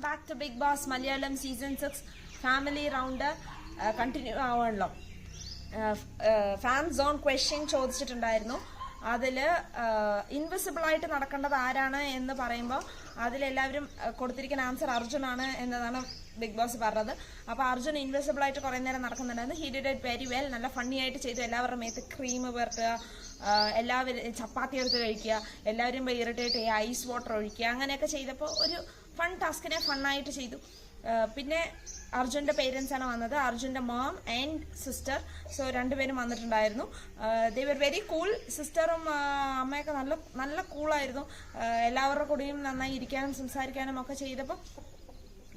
back to Big Boss Malayalam Season 6 Family Rounder. Continue ആവണല്ലോ. Fan zone question ചോദിച്ചിട്ടുണ്ടായിരുന്നു. അതിൽ invisible ആയിട്ട് നടക്കേണ്ടത് ആരാണ് എന്ന് പറയുമ്പോൾ അതിലെല്ലാവരും കൊടുത്തിരിക്കുന്ന ആൻസർ അർജുനാണ് എന്നതാണ് ബിഗ് ബോസ് പറഞ്ഞത്. അപ്പോൾ അർജുൻ ഇൻവിസിബിൾ ആയിട്ട് കുറേ നേരം നടക്കുന്നുണ്ടായിരുന്നു. He did it very well. നല്ല ഫണ്ണി ആയിട്ട് ചെയ്തു. എല്ലാവരുടെ മേത്ത് ക്രീം പുരട്ടുക, എല്ലാവരും ചപ്പാത്തി എടുത്ത് കഴിക്കുക, എല്ലാവരും ഇറിറ്റേറ്റ് ചെയ്യുക, ഐസ് വാട്ടർ ഒഴിക്കുക, അങ്ങനെയൊക്കെ ചെയ്തപ്പോൾ ഒരു ഫൺ ടാസ്കിനെ ഫണ്ണായിട്ട് ചെയ്തു. പിന്നെ അർജുൻ്റെ പേരൻസ് ആണ് വന്നത്, അർജുൻ്റെ മോം ആൻഡ് സിസ്റ്റർ. സോ രണ്ടുപേരും വന്നിട്ടുണ്ടായിരുന്നു. ദേ വർ വെരി കൂൾ. സിസ്റ്ററും അമ്മയൊക്കെ നല്ല നല്ല കൂളായിരുന്നു. എല്ലാവരുടെ കൂടെയും നന്നായി ഇരിക്കാനും സംസാരിക്കാനും ഒക്കെ ചെയ്തപ്പോൾ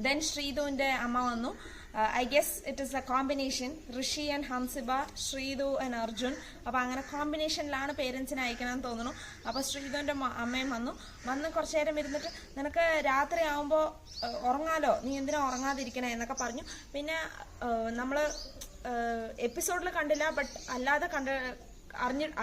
ദെൻ ശ്രീധുവിൻ്റെ അമ്മ വന്നു. I guess it is a combination, Rishi and Hamsiba, Sreedhu and Arjun. അപ്പോൾ അങ്ങനെ കോമ്പിനേഷനിലാണ് പേരൻസിനെ അയക്കണമെന്ന് തോന്നുന്നു. അപ്പോൾ ശ്രീധുവിൻ്റെ അമ്മയും വന്ന് കുറച്ചു നേരം ഇരുന്നിട്ട് നിനക്ക് രാത്രി ആകുമ്പോൾ ഉറങ്ങാലോ, നീ എന്തിനാ ഉറങ്ങാതിരിക്കണേ എന്നൊക്കെ പറഞ്ഞു. പിന്നെ നമ്മൾ എപ്പിസോഡിൽ കണ്ടില്ല, ബട്ട് അല്ലാതെ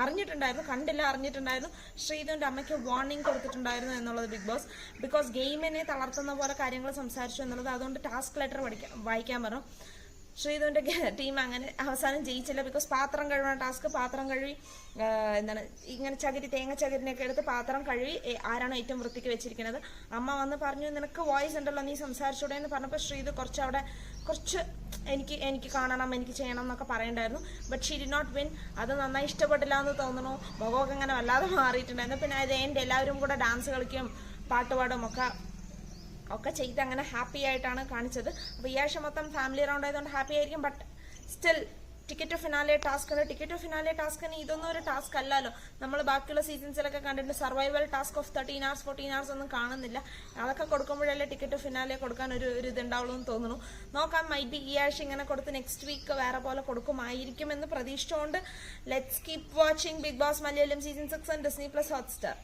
അറിഞ്ഞിട്ടുണ്ടായിരുന്നു. ശ്രീധുവിൻ്റെ അമ്മയ്ക്ക് വാർണിംഗ് കൊടുത്തിട്ടുണ്ടായിരുന്നു എന്നുള്ളത് ബിഗ് ബോസ്. ബിക്കോസ് ഗെയിമിനെ തളർത്തുന്ന പോലെ കാര്യങ്ങൾ സംസാരിച്ചു എന്നുള്ളത്. അതുകൊണ്ട് ടാസ്ക് ലെറ്റർ വായിക്കാൻ പറഞ്ഞു. ശ്രീധുവിൻ്റെ ടീം അങ്ങനെ അവസാനം ജയിച്ചില്ല. ബിക്കോസ് പാത്രം കഴുകുന്ന ടാസ്ക്, പാത്രം കഴുകി ഇങ്ങനെ തേങ്ങ ചകിരിനെയൊക്കെ എടുത്ത് പാത്രം കഴുകി ആരാണ് ഏറ്റവും വൃത്തിക്ക് വെച്ചിരിക്കുന്നത്. അമ്മ വന്ന് പറഞ്ഞു നിനക്ക് വോയിസ് ഉണ്ടല്ലോ, നീ സംസാരിച്ചൂടെ എന്ന് പറഞ്ഞപ്പോൾ ശ്രീധു കുറച്ച് എനിക്ക് കാണണം, എനിക്ക് ചെയ്യണം എന്നൊക്കെ പറയണ്ടായിരുന്നു. But she did not win. അത് നന്നായി ഇഷ്ടപ്പെട്ടില്ല എന്ന് തോന്നുന്നു. മുഖമൊക്കെ അങ്ങനെ വല്ലാതെ മാറിയിട്ടുണ്ടായിരുന്നു. പിന്നെ അത് എല്ലാവരും കൂടെ ഡാൻസ് കളിക്കും, പാട്ടുപാടും ഒക്കെ ചെയ്ത് അങ്ങനെ ഹാപ്പി ആയിട്ടാണ് കാണിച്ചത്. അപ്പോൾ ഈ ആഴ്ച മൊത്തം ഫാമിലി റൗണ്ട് ആയതുകൊണ്ട് ഹാപ്പി ആയിരിക്കും. But still ticket to finale task ഉണ്ട്. ടിക്കറ്റ് ടു ഫിനാലെ ടാസ്കിന് ഇതൊന്നും ഒരു ടാസ്ക് അല്ലല്ലോ. നമ്മൾ ബാക്കിയുള്ള സീസൺസിലൊക്കെ കണ്ടിട്ടുണ്ട് survival task of 13 hours 14 hours ഒന്നും കാണുന്നില്ല. അതൊക്കെ കൊടുക്കുമ്പോഴല്ലേ ടിക്കറ്റ് ടു ഫിനാലെ കൊടുക്കാൻ ഒരു ഇതുണ്ടാവുള്ളൂ എന്ന് തോന്നുന്നു. നോക്കാം, മൈ ബി ഈ ആഴ്ച ഇങ്ങനെ കൊടുത്ത് നെക്സ്റ്റ് വീക്ക് വേറെ പോലെ കൊടുക്കുമായിരിക്കും എന്ന് പ്രതീക്ഷിച്ചുകൊണ്ട് let's keep watching Bigg Boss Malayalam season 6 on Disney+ Hotstar.